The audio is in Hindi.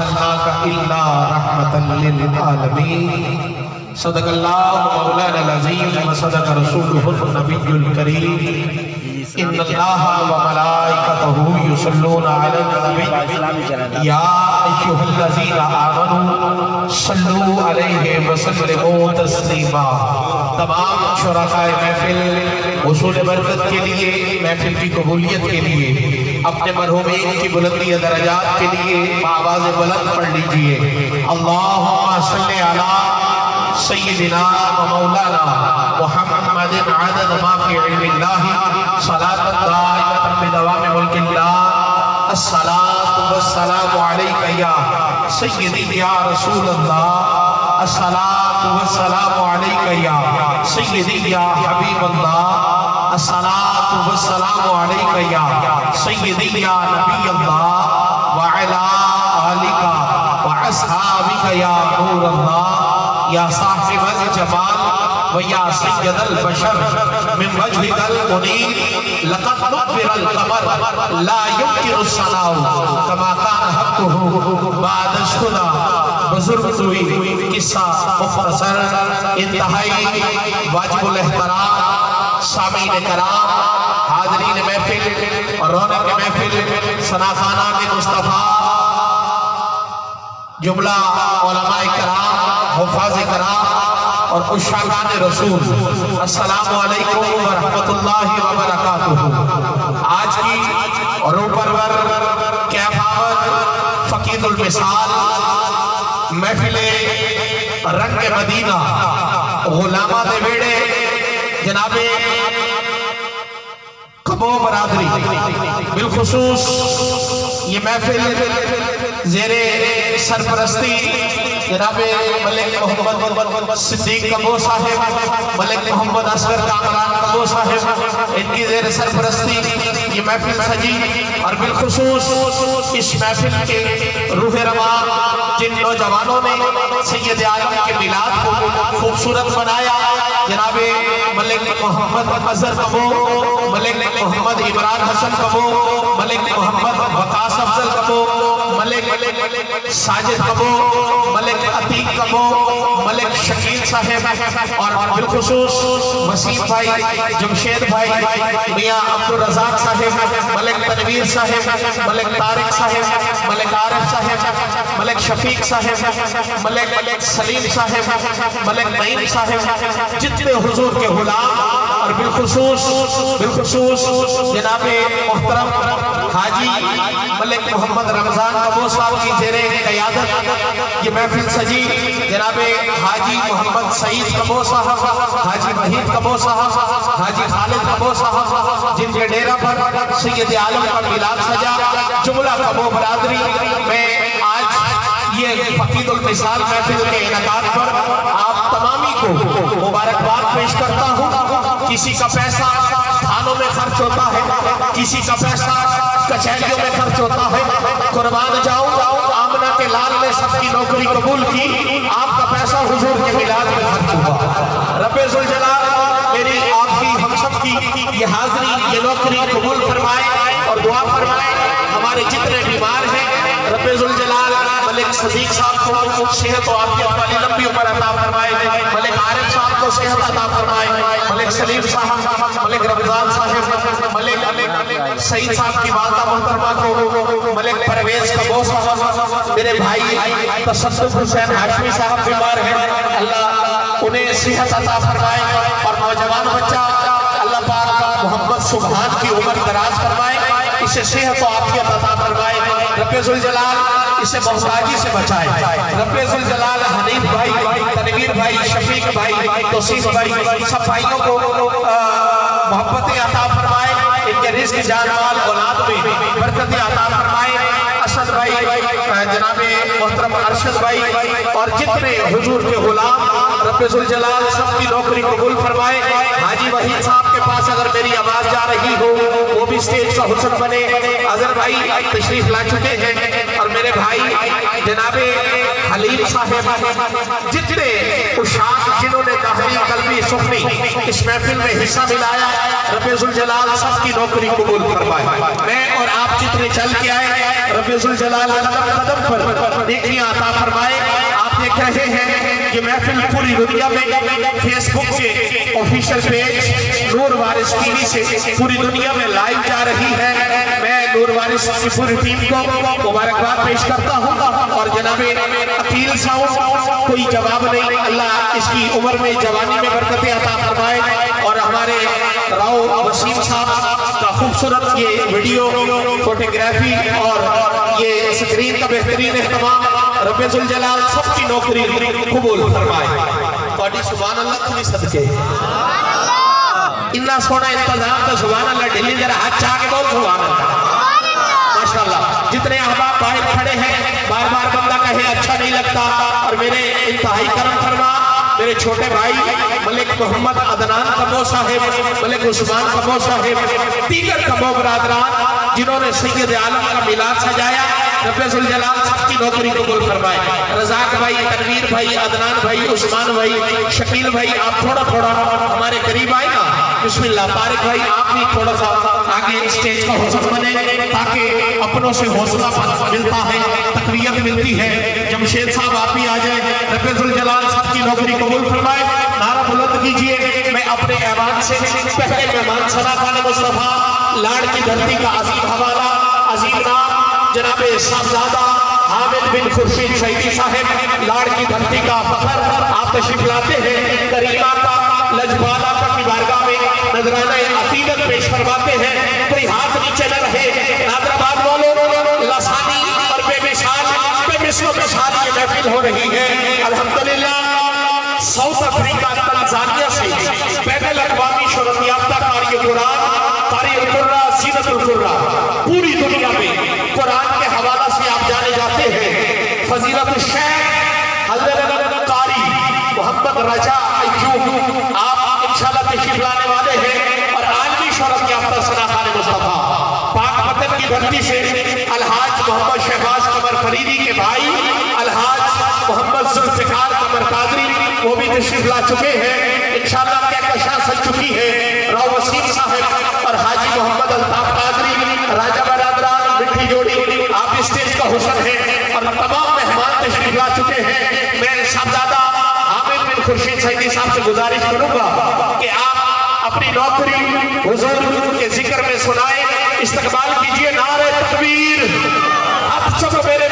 अरसलनाका इल्ला रहमतन लिल आलमीन। सदक़ल्लाहु मौलाना अज़ीज़ व सदक़ रसूलुहुन नबियुल करीम। इन्नल्लाहा व मलाइकतहु युसल्लूना अलन नबी या अय्युहल्लज़ीना आमनू सल्लू अलैहि व सल्लिमू तस्लीमा। तमाम शुरकाए महफिल हुसूल बरकत के लिए, महफिल की कबूलियत के लिए, अपने मरहूमीन की बुलंदी दरजात के लिए आवाज़ बुलंद पढ़ लीजिए। अल्लाहुम्मा सल्लि अला सय्यिदिना व मौलाना मुहम्मदिन अदद मा फी इल्मिल्लाहि सलातन दाइमतन बिदवामि मुल्किल्लाह। अस्सलातु वस्सलामु अलैका या सय्यदी या रसूलल्लाह। अस्सलातु वस्सलामु अलैका या सय्यदी या हबीबल्लाह। अस्सलातु वस्सलामु अलैका या सय्यदी या नबीयल्लाह व अला आलिका व अस्हाबिका या नूरल्लाह या साहिबल जमाल व या सय्यदल बशर मिन वजहिकल मुनीर। लक़द नुव्विरल क़मर ला युमकिनु सनाउ कमा कान हक़्क़ुहु बाद शुदा। बुजुर्ग हुई किस्सा मुख्तसर इंतहाई वाजिबुल एहतराम सामीन कराम हाज़रीन महफिल और रौनक महफिल सनाखाना के मुस्तफ़ा जुमला उलमाए कराम हुफ़ाज़ कराम और उश्शाकान रसूल, अस्सलामु अलैकुम व रहमतुल्लाहि व बरकातुहू। आज की रूपरवर कैफावत फ़कीदुल मिसाल महफिले रंग मदीना गुलामा दे वेड़े जनाबे कबो बरादरी बिलखुसूस ये महफिल ज़ेरे सरपरस्ती जनाबे मलिक मोहम्मद सिद्दीक कबो साहिब, मलिक मोहम्मद असगर कामरान कबो साहिब, इनकी ज़ेर सरपरस्ती ये महफिल सजी। और बिलखुसूस इस महफिल के रूह रवा जिन नौजवानों ने सैयद आलम के मिलाद को खूबसूरत बनाया, जनाबे मलिक मोहम्मद अजहर कबो, मलिक मोहम्मद इमरान हसन कबो, मलिक मोहम्मद वकास अफजल कबो, मलिक साजिद कबो, मलिक अतीक कबो, मलिक शकील साहेब और बिलखुसूस वसीम भाई, जमशेद भाई, मियाँ अब्दुल रज़ाक साहेब, मलिक तनवीर साहेब, मलिक तारिक साहेब, मलिक आरिफ साहेब, मलिक शफीक साहेब, मलिक सलीम साहेब, मलिक नईम साहेब, जितने हुजूर के गुलाम और बिलखुसूस जनाबे मोहतरम हाजी मलिक मोहम्मद रमजान कबो साहब की ज़ेरे क़यादत ये महफिल सजी। जनाबे हाजी मोहम्मद सईद कबो साहब, हाजी वहीद कबो साहब, हाजी खालिद कबो साहब, जिनके डेरा पर सैयद आलम का मिलाद सजा। जुमला कबो बरादरी में आज ये फ़कीदुल मिसाल महफिल के इनकाद पर आप तमामी को मुबारकबाद पेश करता हूँ। किसी का पैसा थानों में खर्च होता है, किसी का पैसा कचहरियों में खर्च होता है। कुर्बान जाऊं आमना के लाल ने सबकी नौकरी कबूल की, आपका पैसा हुजूर के मिलाद में खर्च हुआ। रब्बे ज़ुल जलाल मेरी आपकी हम सब की ये हाज़री ये नौकरी कबूल फरमाए और दुआ फरमाए। हमारे जितने बीमार हैं रब्बे ज़ुल जलाल मलिक सदीक साहब को सेहत और आफियत वाली लंबी उम्र अता फरमाए, मलिक आरिफ साहब को सेहत अता फरमाए, मलिक सलीम साहब, मलिक रमजान साहब, मलिक सईद साहब की वालदा मोहतरमा को, मलिक परवेज कबो साहब, मेरे भाई तसद्दुक़ हुसैन हाशमी साहब बीमार हैं, अल्लाह उन्हें सेहत अता फरमाए। और नौजवान बच्चा अल्लाह पाक मोहम्मद सुभान की उम्र दराज फरमाए, इसे सेहत और आफियत अता फरमाए। रब्बे ज़ुल जलाल इसे मोहताजी से बचाए। रब्बे ज़ुल जलाल हनीफ भाई, तनवीर भाई, शफीक भाई, तौसीफ भाई, सब भाइयों को मोहब्बतें अता फरमाए, इनके रिज़्क़ जान माल औलाद में बरकतें अता फरमाए। असद भाई, जनाबे मोहतरम अरशद भाई और जितने हुजूर के गुलाम रब्बे ज़ुल जलाल सबकी नौकरी कबूल फरमाए। हाजी वहीद साहब के पास अगर मेरी आवाज जा रही हो वो भी स्टेज का हुस्न बने। अजहर भाई तशरीफ ला चुके हैं और मेरे भाई जनाबे हलीम साहेब, जितने उशाक जिन्होंने दहली कल्बी सुखनी इस महफिल में हिस्सा मिलाया, रब्बे ज़ुल जलाल सबकी नौकरी कबूल फरमाए। मैं और आप जितने चल के आए रब्बे ज़ुल जलाल कदम पर अता फरमाए। आप देख रहे हैं कि महफिल पूरी दुनिया में फेसबुक के ऑफिशियल पेज नूर वारिस टीवी से पूरी दुनिया में लाइव जा रही है। मैं नूर वारिस की पूरी टीम को मुबारकबाद पेश करता हूँ। और जनाबे अकील साहब कोई जवाब नहीं, अल्लाह इसकी उम्र में जवानी में बरकतें अता फरमाए। और हमारे राव वसीम साहब का खूबसूरत ये वीडियो फोटोग्राफी और ये स्क्रीन का बेहतरीन इस्तेमाल रब्बे जुल जलाल सबकी नौकरी कबूल फरमाए। थोड़ी सुभान अल्लाह तुम्हें सदके इतना सोना इंतजाम तो सुभान अल्लाह ढिल्ली जरा हाथ चाह के बोल सुभान अल्लाह माशाल्लाह। जितने अहबाब बाहर खड़े हैं बार बार बंदा कहे अच्छा नहीं लगता। और मेरे इंतहाई करम फरमा मेरे छोटे भाई मलिक मोहम्मद अदनान कबो साहिब, मलिक उस्मान कबो साहिब, दीगर कबो बरादरान जिन्होंने सैयद आलम का मिलाद सजाया, रब्बे जुल जलाल सबकी नौकरी कबूल फरमाए। रज़ाक भाई, तनवीर भाई, अदनान भाई, उस्मान भाई, शकील भाई, आप थोड़ा थोड़ा हमारे करीब आए ना। बिस्मिल्लाह। तारिक भाई आप भी थोड़ा सा आगे स्टेज का हौसला बने ताकि अपनों से हौसला मिलता है, तकवीयत मिलती है। जमशेद साहब आप भी आ जाए, रब्बे जुल जलाल सबकी नौकरी कबूल फरमाए। नारा बुलंद कीजिए। मैं अपने ऐवान से पहले मेहमान सना खान मुस्तफा लाड़ की धरती का अजीम हवाला अजीम नाम जनाबे साहबजादा हामिद बिन खुर्शीद सईदी साहब लाड़ की धरती का फखर आप तशरीफ लाते हैं। करीमा का लजबाला का की बारगाह में नजराना अकीदत पेश फरमाते हैं। कोई हाथ नीचे न रहे। नादराबाद वालों लसानी और बेमिसाल बेमिसलो मिसाल ये महफिल हो रही है अल्हम्दुलिल्लाह। साउथ अफ्रीका तंजानिया से बैनुल अक़वामी शोहरत याफ्ता कारी कुरान कारी कुर्रा सीनतुल कुर्रा पूरी दुनिया में कुरान के हवाला से आप जाने जाते हैं। फजीलत शेख हज़रत कारी मोहम्मद रजा अय्यूब आप इंशाअल्लाह तशरीफ लाने वाले हैं। और आलमी शोहरत याफ्ता सना खान मुस्तफा पाक वतन की धरती से अलहाज मोहम्मद शहबाज कमर फरीदी के भाई अलहाज मोहम्मद जुल्फिकार कमर कादरी वो भी तशरीफ ला चुके हैं। इंशाअल्लाह क्या कशा सज चुकी है। राव वसीम साहब और हाजी मोहम्मद अल्ताफ कादरी राजा बरादरान मिठी जोड़ी आप स्टेज का हुस्न है। और तमाम मेहमान तशरीफ ला चुके हैं। मैं साहबजादा हामिद बिन खुर्शीद सईदी साहब से गुजारिश करूंगा कि आप अपनी नौकरी हुजूर के जिक्र में सुनाए। इस्तकबाल कीजिए। नारे तकबीर। आप सब मेरे